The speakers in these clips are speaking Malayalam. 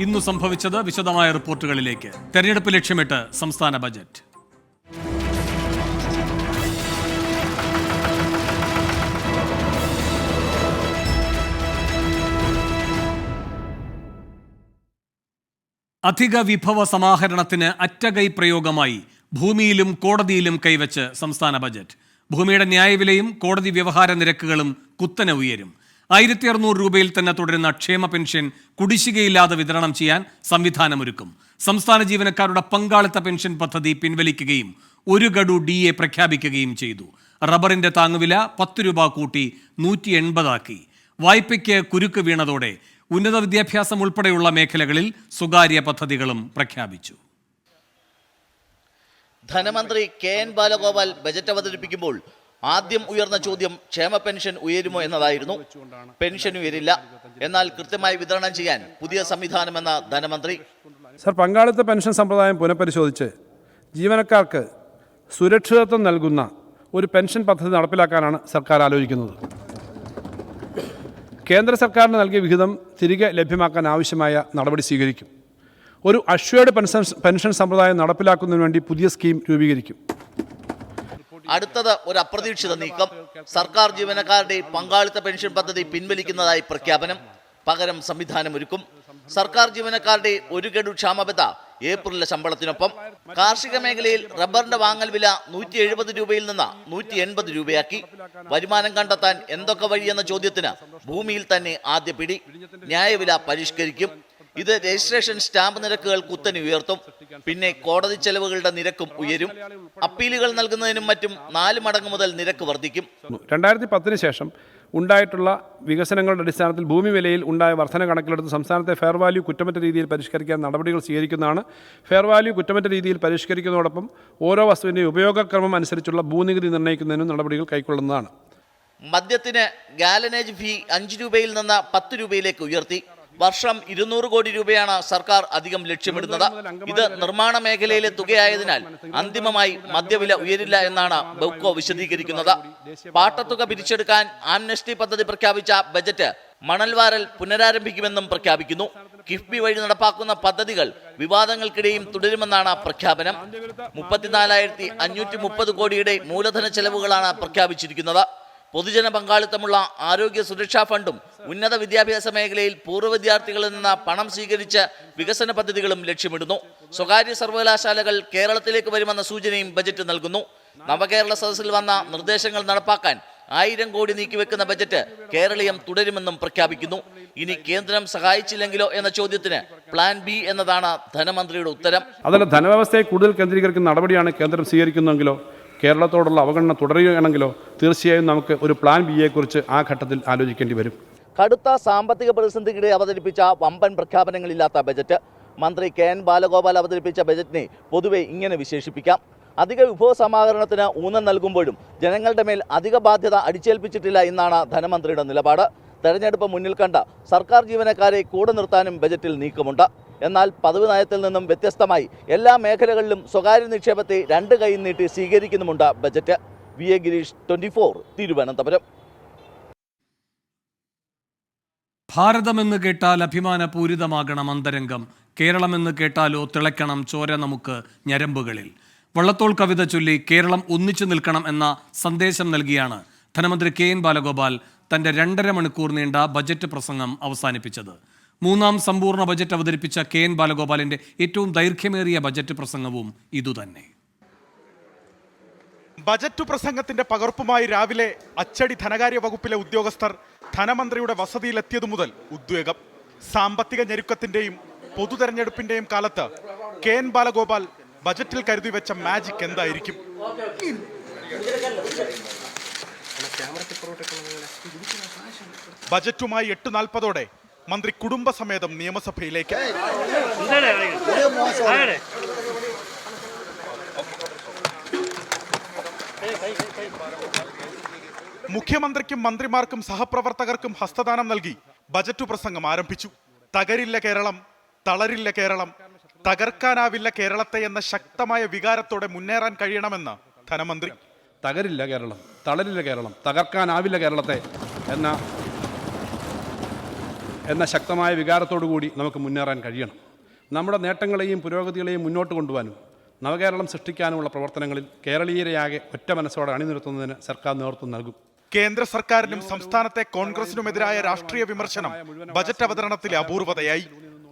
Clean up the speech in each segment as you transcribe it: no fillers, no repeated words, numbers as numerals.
ഇന്നു സംഭവിച്ചത് വിശദമായ റിപ്പോർട്ടുകളിലേക്ക്. തെരഞ്ഞെടുപ്പ് ലക്ഷ്യമിട്ട് സംസ്ഥാന ബജറ്റ്. അധിക വിഭവ സമാഹരണത്തിന് അറ്റകൈ പ്രയോഗമായി ഭൂമിയിലും കോടതിയിലും കൈവച്ച് സംസ്ഥാന ബജറ്റ്. ഭൂമിയുടെ ന്യായവിലയും കോടതി വ്യവഹാര നിരക്കുകളും കുത്തനെ ഉയരും. 1600 രൂപയിൽ തന്നെ തുടരുന്ന ക്ഷേമ പെൻഷൻ കുടിശ്ശികയില്ലാതെ വിതരണം ചെയ്യാൻ സംവിധാനമൊരുക്കും. സംസ്ഥാന ജീവനക്കാരുടെ പങ്കാളിത്ത പെൻഷൻ പദ്ധതി പിൻവലിക്കുകയും 1 ഗഡു DA പ്രഖ്യാപിക്കുകയും ചെയ്തു. റബ്ബറിന്റെ താങ്ങുവില 10 രൂപ കൂട്ടി 180 ആക്കി. വായ്പയ്ക്ക് കുരുക്ക് വീണതോടെ ഉന്നത വിദ്യാഭ്യാസം ഉൾപ്പെടെയുള്ള മേഖലകളിൽ സ്വകാര്യ പദ്ധതികളും പ്രഖ്യാപിച്ചു. ധനമന്ത്രി KN ബാലഗോപാൽ ബജറ്റ് അവതരിപ്പിക്കുമ്പോൾ ആദ്യം ഉയർന്ന ചോദ്യം ക്ഷേമ പെൻഷൻ ഉയരുമോ എന്നതായിരുന്നു. പെൻഷൻ ഉയരില്ല, എന്നാൽ കൃത്യമായി വിതരണം ചെയ്യാൻ പുതിയ സംവിധാനമെന്ന ധനമന്ത്രി. സർ, പങ്കാളിത്ത പെൻഷൻ സമ്പ്രദായം പുനഃപരിശോധിച്ച് ജീവനക്കാർക്ക് സുരക്ഷിതത്വം നൽകുന്ന ഒരു പെൻഷൻ പദ്ധതി നടപ്പിലാക്കാനാണ് സർക്കാർ ആലോചിക്കുന്നത്. കേന്ദ്ര സർക്കാരിന് നൽകിയ വിഹിതം തിരികെ ലഭ്യമാക്കാൻ ആവശ്യമായ നടപടി സ്വീകരിക്കും. ഒരു അഷ്വേർഡ് പെൻഷൻ സമ്പ്രദായം നടപ്പിലാക്കുന്നതിന് വേണ്ടി പുതിയ സ്കീം രൂപീകരിക്കും. അടുത്തത് ഒരു അപ്രതീക്ഷിത നീക്കം. സർക്കാർ ജീവനക്കാരുടെ പങ്കാളിത്ത പെൻഷൻ പദ്ധതി പിൻവലിക്കുന്നതായി പ്രഖ്യാപനം. പകരം സംവിധാനമൊരുക്കും. സർക്കാർ ജീവനക്കാരുടെ 1 ഗഡു ക്ഷാമബത്ത ഏപ്രിലിലെ ശമ്പളത്തിനൊപ്പം. കാർഷിക മേഖലയിൽ റബ്ബറിന്റെ വാങ്ങൽ വില 170 രൂപയിൽ നിന്ന് 180 രൂപയാക്കി. വരുമാനം കണ്ടെത്താൻ എന്തൊക്കെ വഴിയെന്ന ചോദ്യത്തിന് ഭൂമിയിൽ തന്നെ ആദ്യ പിടി. ന്യായവില പരിഷ്കരിക്കും. ഇത് രജിസ്ട്രേഷൻ സ്റ്റാമ്പ് നിരക്കുകൾ കുത്തനെ ഉയർത്തും. പിന്നെ കോടതി ചെലവുകളുടെ നിരക്കും ഉയരും. അപ്പീലുകൾ നൽകുന്നതിനും മറ്റും 4 മടങ്ങ് മുതൽ നിരക്ക് വർദ്ധിക്കും. 2010 ശേഷം ഉണ്ടായിട്ടുള്ള വികസനങ്ങളുടെ അടിസ്ഥാനത്തിൽ ഭൂമി വിലയിൽ ഉണ്ടായ വർധന കണക്കിലെടുത്ത് സംസ്ഥാനത്തെ ഫെയർ വാല്യൂ കുറ്റമറ്റ രീതിയിൽ പരിഷ്കരിക്കാൻ നടപടികൾ സ്വീകരിക്കുന്നതാണ്. ഫെയർ വാല്യൂ കുറ്റമറ്റ രീതിയിൽ പരിഷ്കരിക്കുന്നതോടൊപ്പം ഓരോ വസ്തുവിൻ്റെ ഉപയോഗക്രമം അനുസരിച്ചുള്ള ഭൂനികുതി നിർണ്ണയിക്കുന്നതിനും നടപടികൾ കൈക്കൊള്ളുന്നതാണ്. മദ്യത്തിന് ഗാലനേജ് ഫീ 5 രൂപയിൽ നിന്ന് 10 രൂപയിലേക്ക് ഉയർത്തി. വർഷം 200 കോടി രൂപയാണ് സർക്കാർ അധികം ലക്ഷ്യമിടുന്നത്. ഇത് നിർമ്മാണ മേഖലയിലെ തുകയായതിനാൽ അന്തിമമായി മദ്യവില ഉയരില്ല എന്നാണ് ബെവ്കോ വിശദീകരിക്കുന്നത്. പാട്ടത്തുക പിരിച്ചെടുക്കാൻ ആംനസ്റ്റി പദ്ധതി പ്രഖ്യാപിച്ച ബജറ്റ് മണൽവാരൽ പുനരാരംഭിക്കുമെന്നും പ്രഖ്യാപിക്കുന്നു. കിഫ്ബി വഴി നടപ്പാക്കുന്ന പദ്ധതികൾ വിവാദങ്ങൾക്കിടെയും തുടരുമെന്നാണ് പ്രഖ്യാപനം. 34,530 കോടിയുടെ മൂലധന ചെലവുകളാണ് പ്രഖ്യാപിച്ചിരിക്കുന്നത്. പൊതുജന പങ്കാളിത്തമുള്ള ആരോഗ്യ സുരക്ഷാ ഫണ്ടും ഉന്നത വിദ്യാഭ്യാസ മേഖലയിൽ പൂർവ്വ വിദ്യാർത്ഥികളിൽ നിന്ന് പണം സ്വീകരിച്ച് വികസന പദ്ധതികളും ലക്ഷ്യമിടുന്നു. സ്വകാര്യ സർവകലാശാലകൾ കേരളത്തിലേക്ക് വരുമെന്ന സൂചനയും ബജറ്റ് നൽകുന്നു. നവകേരള സദസ്സിൽ വന്ന നിർദ്ദേശങ്ങൾ നടപ്പാക്കാൻ 1000 കോടി നീക്കിവെക്കുന്ന ബജറ്റ് കേരളീയം തുടരുമെന്നും പ്രഖ്യാപിക്കുന്നു. ഇനി കേന്ദ്രം സഹായിച്ചില്ലെങ്കിലോ എന്ന ചോദ്യത്തിന് പ്ലാൻ ബി എന്നതാണ് ധനമന്ത്രിയുടെ ഉത്തരം. അതല്ല, ധനവ്യവസ്ഥയെ കൂടുതൽ കേന്ദ്രീകരിക്കുന്ന നടപടിയാണ് കേന്ദ്രം സ്വീകരിക്കുന്നതെങ്കിലോ കേരളത്തോടുള്ള അവഗണന തുടരുകയാണെങ്കിലോ തീർച്ചയായും നമുക്ക് ഒരു പ്ലാൻ ബിയെക്കുറിച്ച് ആ ഘട്ടത്തിൽ ആലോചിക്കേണ്ടി വരും. കടുത്ത സാമ്പത്തിക പ്രതിസന്ധിക്കിടെ അവതരിപ്പിച്ച വമ്പൻ പ്രഖ്യാപനങ്ങളില്ലാത്ത ബജറ്റ്. മന്ത്രി KN ബാലഗോപാൽ അവതരിപ്പിച്ച ബജറ്റിനെ പൊതുവെ ഇങ്ങനെ വിശേഷിപ്പിക്കാം: അധിക വിഭവ സമാഹരണത്തിന് ഊന്നൽ നൽകുമ്പോഴും ജനങ്ങളുടെ മേൽ അധിക ബാധ്യത അടിച്ചേൽപ്പിച്ചിട്ടില്ല എന്നാണ് ധനമന്ത്രിയുടെ നിലപാട്. തെരഞ്ഞെടുപ്പ് മുന്നിൽ കണ്ട സർക്കാർ ജീവനക്കാരെ കൂടെ നിർത്താനും ബജറ്റിൽ നീക്കമുണ്ട്. എന്നാൽ പതിവ് നയത്തിൽ നിന്നും വ്യത്യസ്തമായി എല്ലാ മേഖലകളിലും സ്വകാര്യ നിക്ഷേപത്തെ 2 കൈ നീട്ടി സ്വീകരിക്കുന്നുമുണ്ട് ബജറ്റ്. VA ഗിരീഷ്, 24, തിരുവനന്തപുരം. ഭാരതമെന്ന് കേട്ടാൽ അഭിമാനപൂരിതമാകണം അന്തരംഗം. കേരളമെന്ന് കേട്ടാലോ തിളയ്ക്കണം ചോര നമുക്ക് ഞരമ്പുകളിൽ. വള്ളത്തോൾ കവിത ചൊല്ലി കേരളം ഒന്നിച്ചു നിൽക്കണം എന്ന സന്ദേശം നൽകിയാണ് ധനമന്ത്രി KN ബാലഗോപാൽ തന്റെ 2.5 മണിക്കൂർ നീണ്ട ബജറ്റ് പ്രസംഗം അവസാനിപ്പിച്ചത്. 3ാം സമ്പൂർണ്ണ ബജറ്റ് അവതരിപ്പിച്ച KN ബാലഗോപാലിന്റെ ഏറ്റവും ദൈർഘ്യമേറിയ ബജറ്റ് പ്രസംഗവും ഇതുതന്നെ. ബജറ്റ് പ്രസംഗത്തിന്റെ പകർപ്പുമായി രാവിലെ അച്ചടി ധനകാര്യ വകുപ്പിലെ ഉദ്യോഗസ്ഥർ ധനമന്ത്രിയുടെ വസതിയിലെത്തിയതു മുതൽ ഉദ്വേഗം. സാമ്പത്തിക ഞെരുക്കത്തിന്റെയും പൊതു തെരഞ്ഞെടുപ്പിന്റെയും കാലത്ത് KN ബാലഗോപാൽ ബജറ്റിൽ കരുതി വെച്ച മാജിക് എന്തായിരിക്കും? ബജറ്റുമായി 8:40 മന്ത്രി കുടുംബസമേതം നിയമസഭയിലേക്ക്. മുഖ്യമന്ത്രിക്കും മന്ത്രിമാർക്കും സഹപ്രവർത്തകർക്കും ഹസ്തദാനം നൽകി ബജറ്റ് പ്രസംഗം ആരംഭിച്ചു. തകരില്ല കേരളം, തളരില്ല കേരളം, തകർക്കാനാവില്ല കേരളത്തെ എന്ന ശക്തമായ വികാരത്തോടെ മുന്നേറാൻ കഴിയണമെന്ന് ധനമന്ത്രി. തകരില്ല കേരളം, തളരില്ല കേരളം, തകർക്കാനാവില്ല കേരളത്തെ എന്ന ശക്തമായ വികാരത്തോടു കൂടി നമുക്ക് മുന്നേറാൻ കഴിയണം. നമ്മുടെ നേട്ടങ്ങളെയും പുരോഗതികളെയും മുന്നോട്ട് കൊണ്ടുപോകാനും നവകേരളം സൃഷ്ടിക്കാനുമുള്ള പ്രവർത്തനങ്ങളിൽ കേരളീയരെയാകെ ഒറ്റ മനസ്സോടെ അണിനിരത്തുന്നതിന് സർക്കാർ നേതൃത്വം നൽകും. കേന്ദ്ര സർക്കാരിനും സംസ്ഥാനത്തെ കോൺഗ്രസിനുമെതിരായ രാഷ്ട്രീയ വിമർശനം ബജറ്റ് അവതരണത്തിലെ അപൂർവതയായി.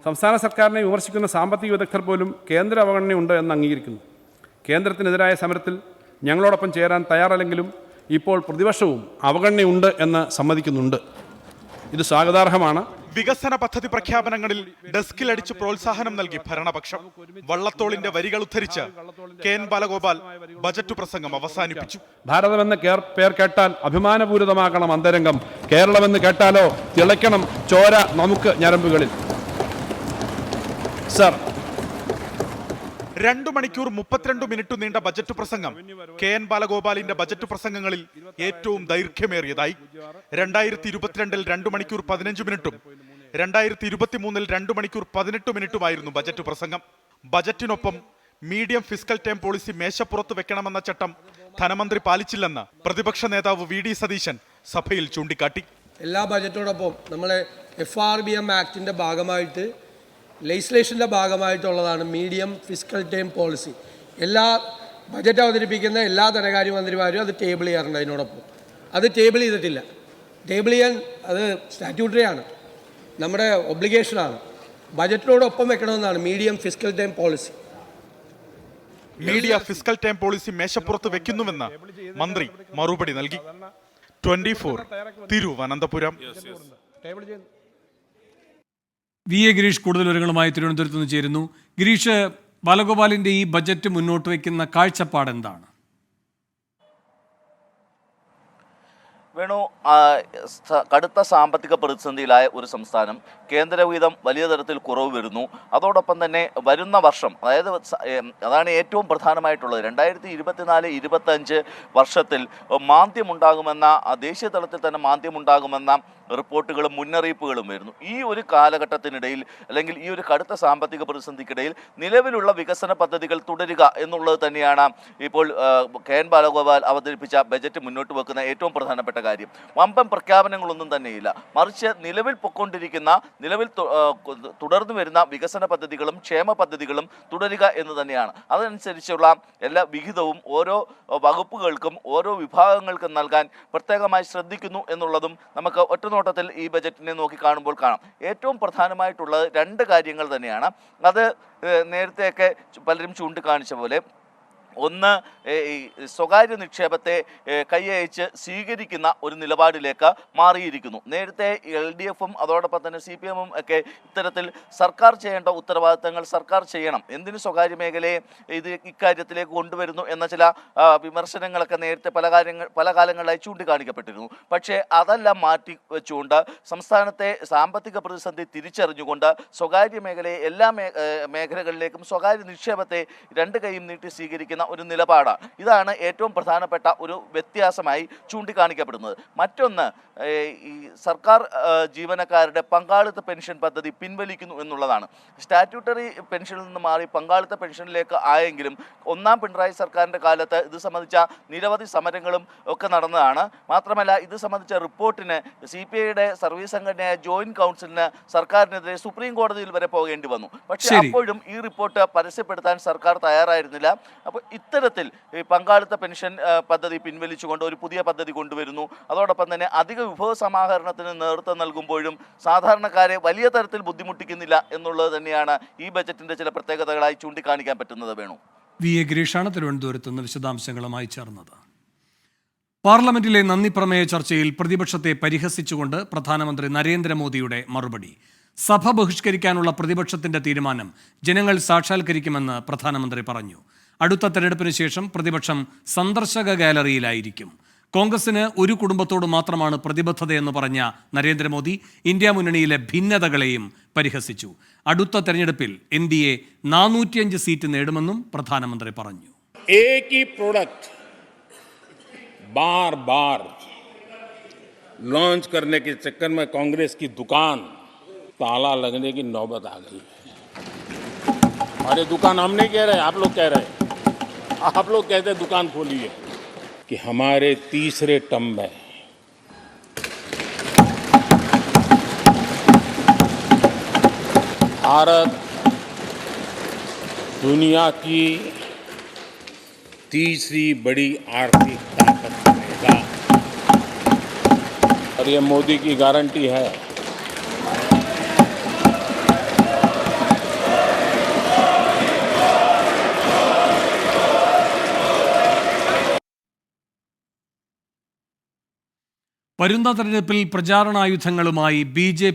സംസ്ഥാന സർക്കാരിനെ വിമർശിക്കുന്ന സാമ്പത്തിക വിദഗ്ധർ പോലും കേന്ദ്ര അവഗണനയുണ്ട് എന്ന് അംഗീകരിക്കുന്നു. കേന്ദ്രത്തിനെതിരായ സമരത്തിൽ ഞങ്ങളോടൊപ്പം ചേരാൻ തയ്യാറല്ലെങ്കിലും ഇപ്പോൾ പ്രതിപക്ഷവും അവഗണനയുണ്ട് എന്ന് സമ്മതിക്കുന്നുണ്ട്. ഇത് സ്വാഗതാർഹമാണ്. വികസന പദ്ധതി പ്രഖ്യാപനങ്ങളിൽ ഡെസ്കിലടിച്ച് പ്രോത്സാഹനം നൽകി ഭരണപക്ഷം. വള്ളത്തോളിന്റെ വരികൾ ഉദ്ധരിച്ച് കെ.എൻ. ബാലഗോപാൽ ബജറ്റ് പ്രസംഗം അവസാനിപ്പിച്ചു. ഭാരതമെന്ന് പേർ കേട്ടാൽ അഭിമാനപൂരിതമാകണം അന്തരംഗം, കേരളമെന്ന് കേട്ടാലോ തിളയ്ക്കണം ചോര നമുക്ക് ഞരമ്പുകളിൽ. സർ, 2 മണിക്കൂർ 32 മിനിറ്റ് നീണ്ട ബജറ്റ് പ്രസംഗം കെ.എൻ. ബാലഗോപാലിന്റെ ബജറ്റ് പ്രസംഗങ്ങളിൽ ഏറ്റവും ദൈർഘ്യമേറിയതായി. 2022 2 മണിക്കൂർ 15 മിനിറ്റും 2023 2 മണിക്കൂർ 18 മിനിറ്റുമായിരുന്നു ബജറ്റ് പ്രസംഗം. ബജറ്റിനൊപ്പം മീഡിയം ഫിസ്ക്കൽ ടേം പോളിസി മേശപ്പുറത്ത് വെക്കണമെന്ന ചട്ടം ധനമന്ത്രി പാലിച്ചില്ലെന്ന് പ്രതിപക്ഷ നേതാവ് വി.ഡി. സതീശൻ സഭയിൽ ചൂണ്ടിക്കാട്ടി. എല്ലാ ബജറ്റോടൊപ്പം നമ്മളെ FRBM ആക്ടിൻ്റെ ഭാഗമായിട്ട് ലെജിസ്ലേഷൻ്റെ ഭാഗമായിട്ടുള്ളതാണ് മീഡിയം ഫിസ്ക്കൽ ടേം പോളിസി. എല്ലാ ബജറ്റ് അവതരിപ്പിക്കുന്ന എല്ലാ ധനകാര്യമന്ത്രിമാരും അത് ടേബിൾ ചെയ്യാറുണ്ട്. അതിനോടൊപ്പം അത് ടേബിൾ ചെയ്തിട്ടില്ല. ടേബിൾ ചെയ്യാൻ അത് സ്റ്റാറ്റ്യൂട്ടറി ആണ്, നമ്മുടെ ഒബ്ലിഗേഷനാണ്. ബജറ്റിനോടൊപ്പം വെക്കണമെന്നാണ് medium fiscal term policy. Media fiscal time policy മേശപ്പുറത്ത് വെക്കുന്നുവെന്ന് മന്ത്രി മറുപടി നൽകി. 24 തിരുവനന്തപുരം. വി.എ. ഗിരീഷ് കൂടുതൽ വിവരങ്ങളുമായി തിരുവനന്തപുരത്ത് നിന്ന് ചേരുന്നു. ഗിരീഷ്, ബാലഗോപാലിന്റെ ഈ ബജറ്റ് മുന്നോട്ട് വയ്ക്കുന്ന കാഴ്ചപ്പാട് എന്താണ്? വേണു, കടുത്ത സാമ്പത്തിക പ്രതിസന്ധിയിലായ ഒരു സംസ്ഥാനം, കേന്ദ്രവിഹിതം വലിയ തരത്തിൽ കുറവ് വരുന്നു. അതോടൊപ്പം തന്നെ വരുന്ന വർഷം, അതാണ് ഏറ്റവും പ്രധാനമായിട്ടുള്ളത്, 2024-25 വർഷത്തിൽ മാന്ദ്യമുണ്ടാകുമെന്ന, ദേശീയ തലത്തിൽ തന്നെ മാന്ദ്യമുണ്ടാകുമെന്ന റിപ്പോർട്ടുകളും മുന്നറിയിപ്പുകളും വരുന്നു. ഈ ഒരു കാലഘട്ടത്തിനിടയിൽ, അല്ലെങ്കിൽ ഈ ഒരു കടുത്ത സാമ്പത്തിക പ്രതിസന്ധിക്കിടയിൽ നിലവിലുള്ള വികസന പദ്ധതികൾ തുടരുക എന്നുള്ളത് തന്നെയാണ് ഇപ്പോൾ കെ.എൻ. ബാലഗോപാൽ അവതരിപ്പിച്ച ബജറ്റ് മുന്നോട്ട് വെക്കുന്ന ഏറ്റവും പ്രധാനപ്പെട്ട കാര്യം. വമ്പൻ പ്രഖ്യാപനങ്ങളൊന്നും തന്നെയില്ല, മറിച്ച് നിലവിൽ തുടർന്നു വരുന്ന വികസന പദ്ധതികളും ക്ഷേമ പദ്ധതികളും തുടരുക എന്ന് തന്നെയാണ്. അതനുസരിച്ചുള്ള എല്ലാ വിഹിതവും ഓരോ വകുപ്പുകൾക്കും ഓരോ വിഭാഗങ്ങൾക്കും നൽകാൻ പ്രത്യേകമായി ശ്രദ്ധിക്കുന്നു എന്നുള്ളതും നമുക്ക് ഒറ്റനോട്ടത്തിൽ ഈ ബജറ്റിനെ നോക്കി കാണുമ്പോൾ കാണാം. ഏറ്റവും പ്രധാനമായിട്ടുള്ളത് 2 കാര്യങ്ങൾ തന്നെയാണ്. അത് നേരത്തെയൊക്കെ പലരും ചൂണ്ടിക്കാണിച്ച പോലെ, ഒന്ന്, ഈ സ്വകാര്യ നിക്ഷേപത്തെ കൈയയച്ച് സ്വീകരിക്കുന്ന ഒരു നിലപാടിലേക്ക് മാറിയിരിക്കുന്നു. നേരത്തെ LDFും അതോടൊപ്പം തന്നെ CPM ഒക്കെ ഇത്തരത്തിൽ സർക്കാർ ചെയ്യേണ്ട ഉത്തരവാദിത്തങ്ങൾ സർക്കാർ ചെയ്യണം, എന്തിന് സ്വകാര്യ മേഖലയെ ഇക്കാര്യത്തിലേക്ക് കൊണ്ടുവരുന്നു എന്ന ചില വിമർശനങ്ങളൊക്കെ നേരത്തെ പല കാലങ്ങളിലായി ചൂണ്ടിക്കാണിക്കപ്പെട്ടിരുന്നു. പക്ഷേ അതെല്ലാം മാറ്റി വെച്ചുകൊണ്ട് സംസ്ഥാനത്തെ സാമ്പത്തിക പ്രതിസന്ധി തിരിച്ചറിഞ്ഞുകൊണ്ട് സ്വകാര്യ മേഖലയെ എല്ലാ മേഖലകളിലേക്കും സ്വകാര്യ നിക്ഷേപത്തെ 2 കൈയും നീട്ടി സ്വീകരിക്കുന്ന ഒരു നിലപാടാണ്. ഇതാണ് ഏറ്റവും പ്രധാനപ്പെട്ട ഒരു വ്യത്യാസമായി ചൂണ്ടിക്കാണിക്കപ്പെടുന്നത്. മറ്റൊന്ന്, ഈ സർക്കാർ ജീവനക്കാരുടെ പങ്കാളിത്ത പെൻഷൻ പദ്ധതി പിൻവലിക്കുന്നു എന്നുള്ളതാണ്. സ്റ്റാറ്റ്യൂട്ടറി പെൻഷനിൽ നിന്ന് മാറി പങ്കാളിത്ത പെൻഷനിലേക്ക് ആയെങ്കിലും 1ാം പിണറായി സർക്കാരിൻ്റെ കാലത്ത് ഇത് സംബന്ധിച്ച നിരവധി സമരങ്ങളും ഒക്കെ നടന്നതാണ്. മാത്രമല്ല, ഇത് സംബന്ധിച്ച റിപ്പോർട്ടിന് CPIയുടെ സർവീസ് സംഘടനയായ ജോയിന്റ് കൗൺസിലിന് സർക്കാരിനെതിരെ സുപ്രീം കോടതിയിൽ വരെ പോകേണ്ടി വന്നു. പക്ഷേ അപ്പോഴും ഈ റിപ്പോർട്ട് പരസ്യപ്പെടുത്താൻ സർക്കാർ തയ്യാറായിരുന്നില്ല. അപ്പോൾ ഇത്തരത്തിൽ ഈ പങ്കാളിത്ത പെൻഷൻ പദ്ധതി പിൻവലിച്ചുകൊണ്ട് ഒരു പുതിയ പദ്ധതി കൊണ്ടുവരുന്നു. അതോടൊപ്പം തന്നെ അധിക വിഭവ സമാഹരണത്തിന് നേതൃത്വം നൽകുമ്പോഴും സാധാരണക്കാരെ വലിയ തരത്തിൽ ബുദ്ധിമുട്ടിക്കുന്നില്ല എന്നുള്ളത് തന്നെയാണ് ഈ ബജറ്റിന്റെ ചില പ്രത്യേകതകളായി ചൂണ്ടിക്കാണിക്കാൻ പറ്റുന്നത്. വേണു, വി.എ. ഗിരീഷാണ് തിരുവനന്തപുരത്ത് നിന്ന് വിശദാംശങ്ങളുമായി ചേർന്നത്. പാർലമെന്റിലെ നന്ദി പ്രമേയ ചർച്ചയിൽ പ്രതിപക്ഷത്തെ പരിഹസിച്ചുകൊണ്ട് പ്രധാനമന്ത്രി നരേന്ദ്രമോദിയുടെ മറുപടി. സഭ ബഹിഷ്കരിക്കാനുള്ള പ്രതിപക്ഷത്തിന്റെ തീരുമാനം ജനങ്ങൾ സാക്ഷാത്കരിക്കുമെന്ന് പ്രധാനമന്ത്രി പറഞ്ഞു. അടുത്ത തെരഞ്ഞെടുപ്പിന് ശേഷം പ്രതിപക്ഷം സന്ദർശക ഗാലറിയിലായിരിക്കും. കോൺഗ്രസിന് ഒരു കുടുംബത്തോട് മാത്രമാണ് പ്രതിബദ്ധതയെന്ന് പറഞ്ഞ നരേന്ദ്രമോദി ഇന്ത്യ മുന്നണിയിലെ ഭിന്നതകളെയും പരിഹസിച്ചു. അടുത്ത തെരഞ്ഞെടുപ്പിൽ NDA 405 സീറ്റ് നേടുമെന്നും പ്രധാനമന്ത്രി പറഞ്ഞു. एक ही प्रोडक्ट बार बार लॉन्च करने के चक्कर में कांग्रेस की दुकान ताला लगने की नौबत आ गई है. और ये दुकान हम नहीं कह रहे, आप लोग कह रहे हैं. आप लोग कहते हैं दुकान खोलिए. कि हमारे तीसरे टर्म में भारत दुनिया की तीसरी बड़ी आर्थिक ताकत बनेगा और ये मोदी की गारंटी है। വരുന്ന തെരഞ്ഞെടുപ്പിൽ പ്രചാരണായുധങ്ങളായി ബി ജെ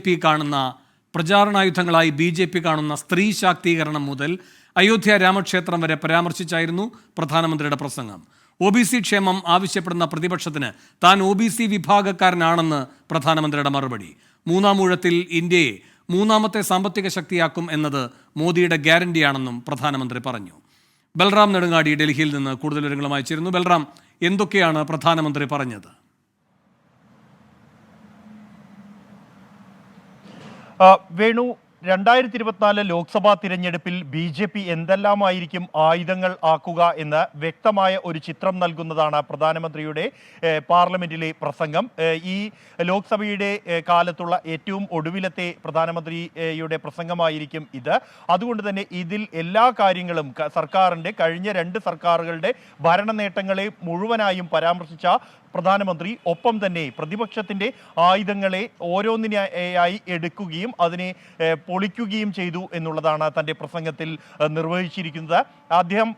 പി കാണുന്ന സ്ത്രീ ശാക്തീകരണം മുതൽ അയോധ്യ രാമക്ഷേത്രം വരെ പരാമർശിച്ചായിരുന്നു പ്രധാനമന്ത്രിയുടെ പ്രസംഗം. OBC ക്ഷേമം ആവശ്യപ്പെടുന്ന പ്രതിപക്ഷത്തിന് താൻ OBC വിഭാഗക്കാരനാണെന്ന് പ്രധാനമന്ത്രിയുടെ മറുപടി. മൂന്നാം ഊഴത്തിൽ ഇന്ത്യയെ മൂന്നാമത്തെ സാമ്പത്തിക ശക്തിയാക്കും എന്നത് മോദിയുടെ ഗ്യാരണ്ടിയാണെന്നും പ്രധാനമന്ത്രി പറഞ്ഞു. ബൽറാം നെടുങ്ങാടി ഡൽഹിയിൽ നിന്ന് കൂടുതൽ വിവരങ്ങളുമായി ചേരുന്നു. ബൽറാം, എന്തൊക്കെയാണ് പ്രധാനമന്ത്രി പറഞ്ഞത്? വേണു, 2024 ലോക്സഭാ തിരഞ്ഞെടുപ്പിൽ BJP എന്തെല്ലാമായിരിക്കും ആയുധങ്ങൾ ആക്കുക എന്ന് വ്യക്തമായ ഒരു ചിത്രം നൽകുന്നതാണ് പ്രധാനമന്ത്രിയുടെ പാർലമെന്റിലെ പ്രസംഗം. ഈ ലോക്സഭയുടെ കാലത്തുള്ള ഏറ്റവും ഒടുവിലത്തെ പ്രധാനമന്ത്രിയുടെ പ്രസംഗമായിരിക്കും ഇത്. അതുകൊണ്ട് തന്നെ ഇതിൽ എല്ലാ കാര്യങ്ങളും സർക്കാരിൻ്റെ കഴിഞ്ഞ 2 സർക്കാരുകളുടെ ഭരണ നേട്ടങ്ങളെ മുഴുവനായും പരാമർശിച്ച പ്രധാനമന്ത്രി ഒപ്പം തന്നെ പ്രതിപക്ഷത്തിൻ്റെ ആയുധങ്ങളെ ഓരോന്നിനായി എടുക്കുകയും അതിനെ പൊളിക്കുകയും ചെയ്തു എന്നുള്ളതാണ് തൻ്റെ പ്രസംഗത്തിൽ നിർവഹിച്ചിരിക്കുന്നത്. അദ്ദേഹം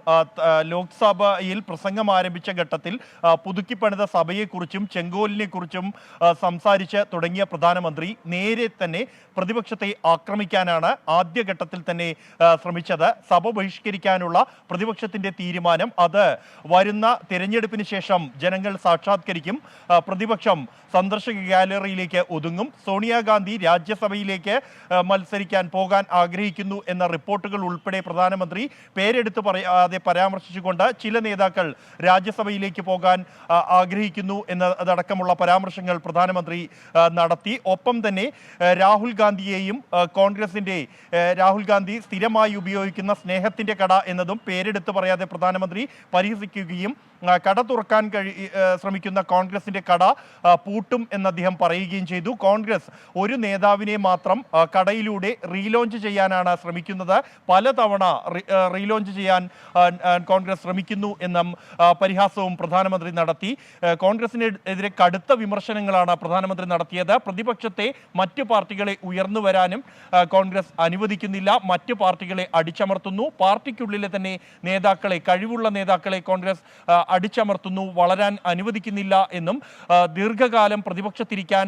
ലോക്സഭയിൽ പ്രസംഗം ആരംഭിച്ച ഘട്ടത്തിൽ പുതുക്കിപ്പണിത സഭയെക്കുറിച്ചും ചെങ്കോലിനെക്കുറിച്ചും സംസാരിച്ച് തുടങ്ങിയ പ്രധാനമന്ത്രി നേരെ തന്നെ പ്രതിപക്ഷത്തെ ആക്രമിക്കാനാണ് ആദ്യഘട്ടത്തിൽ തന്നെ ശ്രമിച്ചത്. സഭ ബഹിഷ്കരിക്കാനുള്ള പ്രതിപക്ഷത്തിൻ്റെ തീരുമാനം അത് വരുന്ന തിരഞ്ഞെടുപ്പിന് ശേഷം ജനങ്ങൾ സാക്ഷാത്കരിക്കും. പ്രതിപക്ഷം സന്ദർശക ഗാലറിയിലേക്ക് ഒതുങ്ങും. സോണിയാഗാന്ധി രാജ്യസഭയിലേക്ക് മത്സരിക്കാൻ പോകാൻ ആഗ്രഹിക്കുന്നു എന്ന റിപ്പോർട്ടുകൾ ഉൾപ്പെടെ പ്രധാനമന്ത്രി പേരെടുത്ത് പറയാതെ പരാമർശിച്ചുകൊണ്ട് ചില നേതാക്കൾ രാജ്യസഭയിലേക്ക് പോകാൻ ആഗ്രഹിക്കുന്നു എന്നതടക്കമുള്ള പരാമർശങ്ങൾ പ്രധാനമന്ത്രി നടത്തി. ഒപ്പം തന്നെ രാഹുൽ ഗാന്ധിയെയും കോൺഗ്രസിൻ്റെ രാഹുൽ ഗാന്ധി സ്ഥിരമായി ഉപയോഗിക്കുന്ന സ്നേഹത്തിൻ്റെ കട എന്നതും പേരെടുത്ത് പറയാതെ പ്രധാനമന്ത്രി പരിഹസിക്കുകയും കട തുറക്കാൻ ശ്രമിക്കുന്ന കോൺഗ്രസിൻ്റെ കട പൂട്ടും എന്ന് അദ്ദേഹം പറയുകയും ചെയ്തു. കോൺഗ്രസ് ഒരു നേതാവിനെ മാത്രം കടയിലൂടെ റീലോഞ്ച് ചെയ്യാനാണ് ശ്രമിക്കുന്നത്. പലതവണ റീലോഞ്ച് ചെയ്യാൻ കോൺഗ്രസ് ശ്രമിക്കുന്നു എന്ന പരിഹാസവും പ്രധാനമന്ത്രി നടത്തി. കോൺഗ്രസിനെതിരെ കടുത്ത വിമർശനങ്ങളാണ് പ്രധാനമന്ത്രി നടത്തിയത്. പ്രതിപക്ഷത്തെ മറ്റ് പാർട്ടികളെ ഉയർന്നു വരാനും കോൺഗ്രസ് അനുവദിക്കുന്നില്ല, മറ്റ് പാർട്ടികളെ അടിച്ചമർത്തുന്നു, പാർട്ടിക്കുള്ളിലെ തന്നെ നേതാക്കളെ, കഴിവുള്ള നേതാക്കളെ കോൺഗ്രസ് അടിച്ചമർത്തുന്നു, വളരാൻ അനുവദിക്കുന്നില്ല എന്നും ദീർഘകാലം പ്രതിപക്ഷത്തിരിക്കാൻ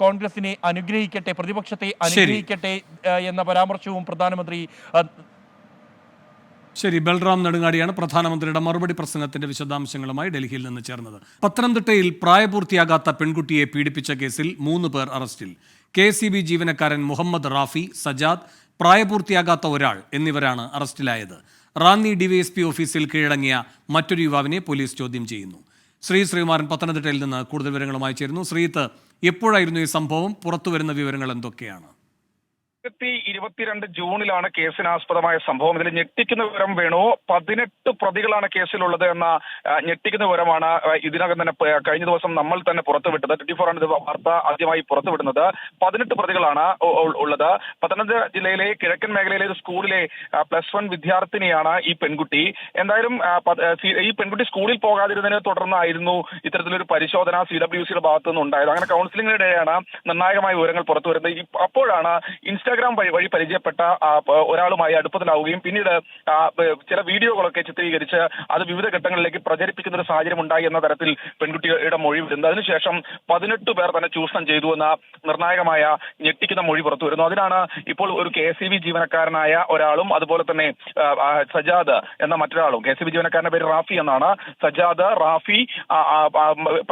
കോൺഗ്രസിനെ അനുഗ്രഹിക്കട്ടെ, പ്രതിപക്ഷത്തെ അനുഗ്രഹിക്കട്ടെ എന്ന പരാമർശവും പ്രധാനമന്ത്രി. ശരി, ബൽറാം നെടുങ്ങാടിയാണ് പ്രധാനമന്ത്രിയുടെ മറുപടി പ്രസംഗത്തിന്റെ വിശദാംശങ്ങളുമായി ഡൽഹിയിൽ നിന്ന് ചേർന്നത്. പത്തനംതിട്ടയിൽ പ്രായപൂർത്തിയാകാത്ത പെൺകുട്ടിയെ പീഡിപ്പിച്ച കേസിൽ 3 പേർ അറസ്റ്റിൽ. KSEB ജീവനക്കാരൻ മുഹമ്മദ് റാഫി, സജാദ്, പ്രായപൂർത്തിയാകാത്ത ഒരാൾ എന്നിവരാണ് അറസ്റ്റിലായത്. റാന്നി DYSP ഓഫീസിൽ കീഴടങ്ങിയ മറ്റൊരു യുവാവിനെ പോലീസ് ചോദ്യം ചെയ്യുന്നു. ശ്രീകുമാരൻ പത്തനംതിട്ടയിൽ നിന്ന് കൂടുതൽ വിവരങ്ങളുമായി ചേരുന്നു. ശ്രീത്ത്, എപ്പോഴായിരുന്നു ഈ സംഭവം? പുറത്തുവരുന്ന വിവരങ്ങൾ എന്തൊക്കെയാണ്? 2022 ജൂണിലാണ് കേസിനാസ്പദമായ സംഭവം. ഇതിൽ ഞെട്ടിക്കുന്ന വിവരം വേണു, 18 പ്രതികളാണ് കേസിലുള്ളത് എന്ന ഞെട്ടിക്കുന്ന വിവരമാണ് ഇതിനകം തന്നെ കഴിഞ്ഞ ദിവസം നമ്മൾ തന്നെ പുറത്തുവിട്ടത്. 24 ആണ് വാർത്ത ആദ്യമായി പുറത്തുവിടുന്നത്. 18 പ്രതികളാണ് ഉള്ളത്. പത്തനംതിട്ട ജില്ലയിലെ കിഴക്കൻ മേഖലയിലെ ഒരു സ്കൂളിലെ +1 വിദ്യാർത്ഥിനിയാണ് ഈ പെൺകുട്ടി. എന്തായാലും ഈ പെൺകുട്ടി സ്കൂളിൽ പോകാതിരുന്നതിനെ തുടർന്നായിരുന്നു ഇത്തരത്തിലൊരു പരിശോധന CWCയുടെ ഭാഗത്തു നിന്നുണ്ടായത്. അങ്ങനെ കൗൺസിലിംഗിനിടെയാണ് നിർണായകമായ വിവരങ്ങൾ പുറത്തുവരുന്നത്. അപ്പോഴാണ് ഇൻസ്റ്റാഗ്രാം വഴി പരിചയപ്പെട്ട ഒരാളുമായി അടുപ്പത്തിലാവുകയും പിന്നീട് ചില വീഡിയോകളൊക്കെ ചിത്രീകരിച്ച് അത് വിവിധ ഘട്ടങ്ങളിലേക്ക് പ്രചരിപ്പിക്കുന്ന ഒരു സാഹചര്യം ഉണ്ടായി എന്ന തരത്തിൽ പെൺകുട്ടിയുടെ മൊഴി വരുന്നത്. അതിനുശേഷം 18 പേർ തന്നെ ചൂഷണം ചെയ്തു എന്ന നിർണായകമായ ഞെട്ടിക്കുന്ന മൊഴി പുറത്തു വരുന്നു. അതിനാണ് ഇപ്പോൾ ഒരു KSEB ജീവനക്കാരനായ ഒരാളും അതുപോലെ തന്നെ സജാദ് എന്ന മറ്റൊരാളും, KSEB ജീവനക്കാരന്റെ പേര് റാഫി എന്നാണ്, സജാദ്, റാഫി,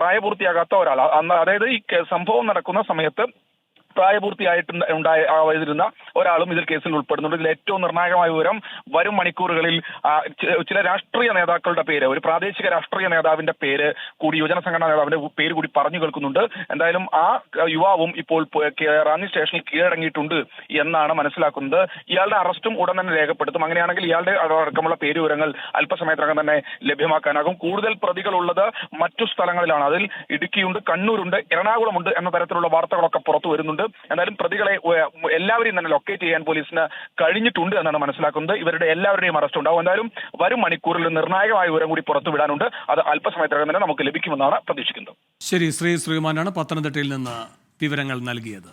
പ്രായപൂർത്തിയാകാത്ത ഒരാൾ, അതായത് ഈ സംഭവം നടക്കുന്ന സമയത്ത് പ്രായപൂർത്തിയായിരുന്ന ഒരാളും ഇതിൽ കേസിൽ ഉൾപ്പെടുന്നുണ്ട്. ഇതിൽ ഏറ്റവും നിർണായകമായ വിവരം, വരും മണിക്കൂറുകളിൽ ചില രാഷ്ട്രീയ നേതാക്കളുടെ പേര്, ഒരു പ്രാദേശിക രാഷ്ട്രീയ നേതാവിന്റെ പേര് കൂടി, യുവജന സംഘടനാ നേതാവിന്റെ പേര് കൂടി പറഞ്ഞു കേൾക്കുന്നുണ്ട്. എന്തായാലും ആ യുവാവും ഇപ്പോൾ റാന്നി സ്റ്റേഷനിൽ കീഴടങ്ങിയിട്ടുണ്ട് എന്നാണ് മനസ്സിലാക്കുന്നത്. ഇയാളുടെ അറസ്റ്റും ഉടൻ തന്നെ രേഖപ്പെടുത്തും. അങ്ങനെയാണെങ്കിൽ ഇയാളുടെ അടക്കമുള്ള പേര് വിവരങ്ങൾ അല്പസമയത്തിനകം തന്നെ ലഭ്യമാക്കാനാകും. കൂടുതൽ പ്രതികളുള്ളത് മറ്റു സ്ഥലങ്ങളിലാണ്. അതിൽ ഇടുക്കിയുണ്ട്, കണ്ണൂരുണ്ട്, എറണാകുളമുണ്ട് എന്ന തരത്തിലുള്ള വാർത്തകളൊക്കെ പുറത്തു വരുന്നുണ്ട്. എന്തായാലും പ്രതികളെ എല്ലാവരെയും തന്നെ ലൊക്കേറ്റ് ചെയ്യാൻ പോലീസിന് കഴിഞ്ഞിട്ടുണ്ട് എന്നാണ് മനസ്സിലാക്കുന്നത്. ഇവരുടെ എല്ലാവരുടെയും അറസ്റ്റ് ഉണ്ടാവും. എന്തായാലും വരും മണിക്കൂറിൽ നിർണായകമായ വിവരം കൂടി പുറത്തുവിടാനുണ്ട്. അത് അല്പസമയത്തിനകം തന്നെ നമുക്ക് ലഭിക്കുമെന്നാണ് പ്രതീക്ഷിക്കുന്നത്. ശരി, ശ്രീമാനാണ് പത്തനംതിട്ടയിൽ നിന്ന് വിവരങ്ങൾ നൽകിയത്.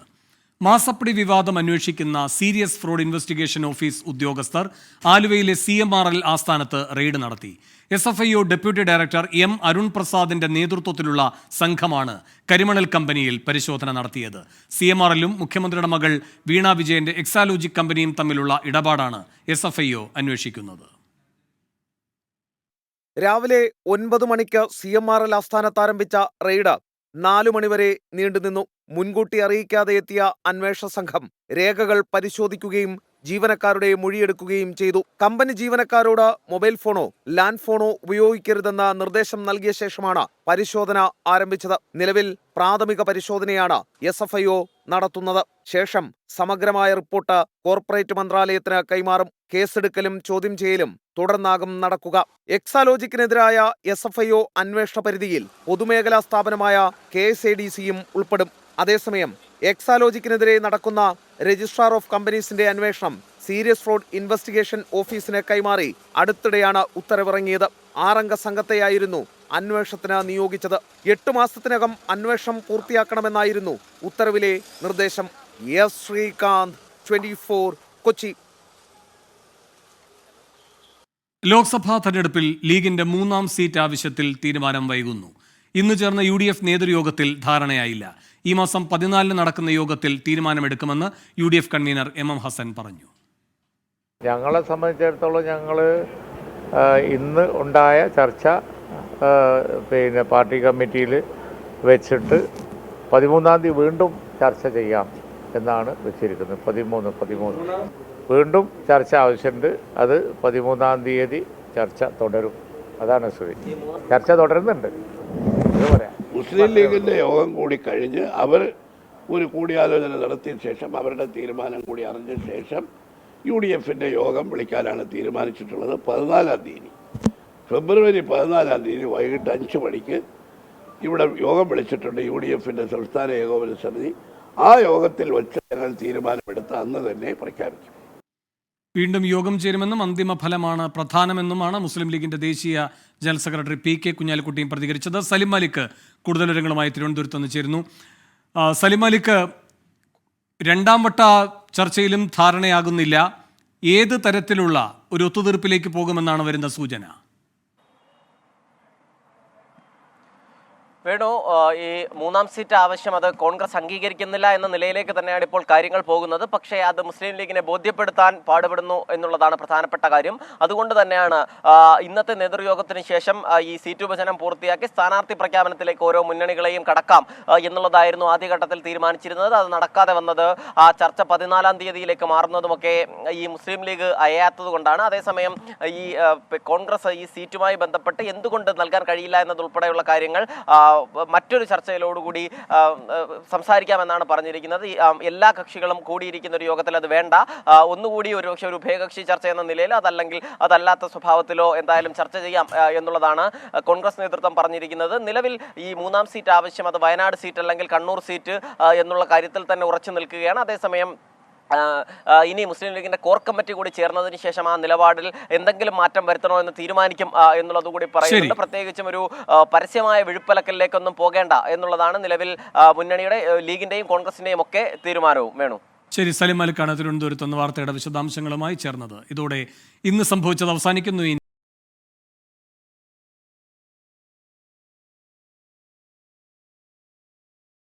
മാസപ്പടി വിവാദം അന്വേഷിക്കുന്ന സീരിയസ് ഫ്രോഡ് ഇൻവെസ്റ്റിഗേഷൻ ഓഫീസ് ഉദ്യോഗസ്ഥർ ആലുവയിലെ CMRL ആസ്ഥാനത്ത് റെയ്ഡ് നടത്തി. SFIO deputy director M. Arun പ്രസാദിന്റെ നേതൃത്വത്തിലുള്ള സംഘമാണ് കരിമണൽ കമ്പനിയിൽ പരിശോധന നടത്തിയത്. CMRLും മുഖ്യമന്ത്രിയുടെ മകൾ വീണ വിജയന്റെ എക്സാലോജിക് കമ്പനിയും തമ്മിലുള്ള ഇടപാടാണ് SFIO അന്വേഷിക്കുന്നത്. രാവിലെ 9 മണിക്ക് CMRL ആസ്ഥാനത്ത് ആരംഭിച്ച റെയ്ഡ് 4 മണിവരെ നീണ്ടുനിന്നു. മുൻകൂട്ടി അറിയിക്കാതെ എത്തിയ അന്വേഷണ സംഘം രേഖകൾ പരിശോധിക്കുകയും ജീവനക്കാരുടെ മൊഴിയെടുക്കുകയും ചെയ്തു. കമ്പനി ജീവനക്കാരോട് മൊബൈൽ ഫോണോ ലാൻഡ് ഫോണോ ഉപയോഗിക്കരുതെന്ന നിർദ്ദേശം നൽകിയ ശേഷമാണ് പരിശോധന ആരംഭിച്ചത്. നിലവിൽ പ്രാഥമിക പരിശോധനയാണ് SFIO നടത്തുന്നത്. ശേഷം സമഗ്രമായ റിപ്പോർട്ട് കോർപ്പറേറ്റ് മന്ത്രാലയത്തിന് കൈമാറും. കേസെടുക്കലും ചോദ്യം ചെയ്യലും തുടർന്നാകും നടക്കുക. എക്സാലോജിക്കിനെതിരായ SFIO അന്വേഷണ പരിധിയിൽ പൊതുമേഖലാ സ്ഥാപനമായ KSADCയും ഉൾപ്പെടും. അതേസമയം എക്സാലോജിക്കിനെതിരെ നടക്കുന്ന രജിസ്ട്രാർ ഓഫ് കമ്പനീസിന്റെ അന്വേഷണം സീരിയസ് ഫ്രോഡ് ഇൻവെസ്റ്റിഗേഷൻ ഓഫീസിന് കൈമാറി അടുത്തിടെയാണ് ഉത്തരവിറങ്ങിയത്. 6 അംഗ സംഘത്തെയായിരുന്നു അന്വേഷണത്തിന് നിയോഗിച്ചത്. 8 മാസത്തിനകം അന്വേഷണം പൂർത്തിയാക്കണമെന്നായിരുന്നു ഉത്തരവിലെ നിർദ്ദേശം. എസ് ശ്രീകാന്ത്, 24, കൊച്ചി. ലോക്സഭാ തെരഞ്ഞെടുപ്പിൽ ലീഗിന്റെ 3ാം സീറ്റ് ആവശ്യത്തിൽ തീരുമാനം വൈകുന്നു. ഇന്ന് ചേർന്ന UDF നേതൃയോഗത്തിൽ ധാരണയായില്ല. ഈ മാസം 14 നടക്കുന്ന യോഗത്തിൽ തീരുമാനമെടുക്കുമെന്ന് UDF കൺവീനർ MM ഹസൻ പറഞ്ഞു. ഞങ്ങളെ സംബന്ധിച്ചിടത്തോളം ഞങ്ങൾ ഇന്ന് ഉണ്ടായ ചർച്ച പാർട്ടി കമ്മിറ്റിയിൽ വെച്ചിട്ട് 13-ാം തീയതി വീണ്ടും ചർച്ച ചെയ്യാം എന്നാണ് വെച്ചിരിക്കുന്നത്. 13 വീണ്ടും ചർച്ച ആവശ്യമുണ്ട്. അത് 13-ാം തീയതി ചർച്ച തുടരും. അതാണ് സ്ഥിതി. ചർച്ച തുടരുന്നുണ്ട്. മുസ്ലിം ലീഗിൻ്റെ യോഗം കൂടി കഴിഞ്ഞ് അവർ ഒരു കൂടിയാലോചന നടത്തിയ ശേഷം അവരുടെ തീരുമാനം കൂടി അറിഞ്ഞ ശേഷം UDFിൻ്റെ യോഗം വിളിക്കാനാണ് തീരുമാനിച്ചിട്ടുള്ളത്. 14-ാം തീയതി ഫെബ്രുവരി 14-ാം തീയതി വൈകിട്ട് 5 മണിക്ക് ഇവിടെ യോഗം വിളിച്ചിട്ടുണ്ട് UDFിൻ്റെ സംസ്ഥാന ഏകോപന സമിതി. ആ യോഗത്തിൽ വെച്ച് ഞങ്ങൾ തീരുമാനമെടുത്ത് അന്ന് തന്നെ പ്രഖ്യാപിക്കും. വീണ്ടും യോഗം ചേരുമെന്നും അന്തിമ ഫലമാണ് പ്രധാനമെന്നുമാണ് മുസ്ലിം ലീഗിന്റെ ദേശീയ ജനറൽ സെക്രട്ടറി PK കുഞ്ഞാലിക്കുട്ടിയും പ്രതികരിച്ചത്. സലിം മാലിക് കൂടുതൽ വിവരങ്ങളുമായി തിരുവനന്തപുരത്ത് നിന്ന് ചേരുന്നു. സലിം മാലിക്, 2ാം വട്ട ചർച്ചയിലും ധാരണയാകുന്നില്ല. ഏത് തരത്തിലുള്ള ഒരു ഒത്തുതീർപ്പിലേക്ക് പോകുമെന്നാണ് വരുന്ന സൂചന? വേണു, ഈ 3ാം സീറ്റ് ആവശ്യം അത് കോൺഗ്രസ് അംഗീകരിക്കുന്നില്ല എന്ന നിലയിലേക്ക് തന്നെയാണ് ഇപ്പോൾ കാര്യങ്ങൾ പോകുന്നത്. പക്ഷേ അത് മുസ്ലിം ലീഗിനെ ബോധ്യപ്പെടുത്താൻ പാടുപെടുന്നു എന്നുള്ളതാണ് പ്രധാനപ്പെട്ട കാര്യം. അതുകൊണ്ട് തന്നെയാണ് ഇന്നത്തെ നേതൃയോഗത്തിന് ശേഷം ഈ സീറ്റ് വിഭജനം പൂർത്തിയാക്കി സ്ഥാനാർത്ഥി പ്രഖ്യാപനത്തിലേക്ക് ഓരോ മുന്നണികളെയും കടക്കാം എന്നുള്ളതായിരുന്നു ആദ്യഘട്ടത്തിൽ തീരുമാനിച്ചിരുന്നത്. അത് നടക്കാതെ വന്നത് ആ ചർച്ച 14-ാം തീയതിയിലേക്ക് മാറുന്നതുമൊക്കെ ഈ മുസ്ലിം ലീഗ് അയയാത്തത് കൊണ്ടാണ്. അതേസമയം ഈ കോൺഗ്രസ് ഈ സീറ്റുമായി ബന്ധപ്പെട്ട് എന്തുകൊണ്ട് നൽകാൻ കഴിയില്ല എന്നതുൾപ്പെടെയുള്ള കാര്യങ്ങൾ മറ്റൊരു ചർച്ചയിലോടുകൂടി സംസാരിക്കാമെന്നാണ് പറഞ്ഞിരിക്കുന്നത്. എല്ലാ കക്ഷികളും കൂടിയിരിക്കുന്ന ഒരു യോഗത്തിൽ അത് വേണ്ട, ഒന്നുകൂടി ഒരു ഉഭയകക്ഷി ചർച്ച എന്ന നിലയിൽ അതല്ലാത്ത സ്വഭാവത്തിലോ എന്തായാലും ചർച്ച ചെയ്യാം എന്നുള്ളതാണ് കോൺഗ്രസ് നേതൃത്വം പറഞ്ഞിരിക്കുന്നത്. നിലവിൽ ഈ 3ാം സീറ്റ് ആവശ്യം അത് വയനാട് സീറ്റ് അല്ലെങ്കിൽ കണ്ണൂർ സീറ്റ് എന്നുള്ള കാര്യത്തിൽ തന്നെ ഉറച്ചു നിൽക്കുകയാണ്. അതേസമയം ഇനി മുസ്ലിം ലീഗിന്റെ കോർ കമ്മിറ്റി കൂടി ചേർന്നതിന് ശേഷം ആ നിലപാടിൽ എന്തെങ്കിലും മാറ്റം വരുത്തണോ എന്ന് തീരുമാനിക്കും എന്നുള്ളത് കൂടി പറയുന്നുണ്ട്. പ്രത്യേകിച്ചും ഒരു പരസ്യമായ വിഴുപ്പലക്കലിലേക്കൊന്നും പോകേണ്ട എന്നുള്ളതാണ് നിലവിൽ മുന്നണിയുടെ ലീഗിന്റെയും കോൺഗ്രസിന്റെയും ഒക്കെ തീരുമാനവും. വേണു, ശരി. സലിം മാലിക്കാണ് തിരുവനന്തപുരത്ത് നിന്ന് വാർത്തയുടെ വിശദാംശങ്ങളുമായി ചേർന്നത്. ഇതോടെ ഇന്ന് സംഭവിച്ചത് അവസാനിക്കുന്നു.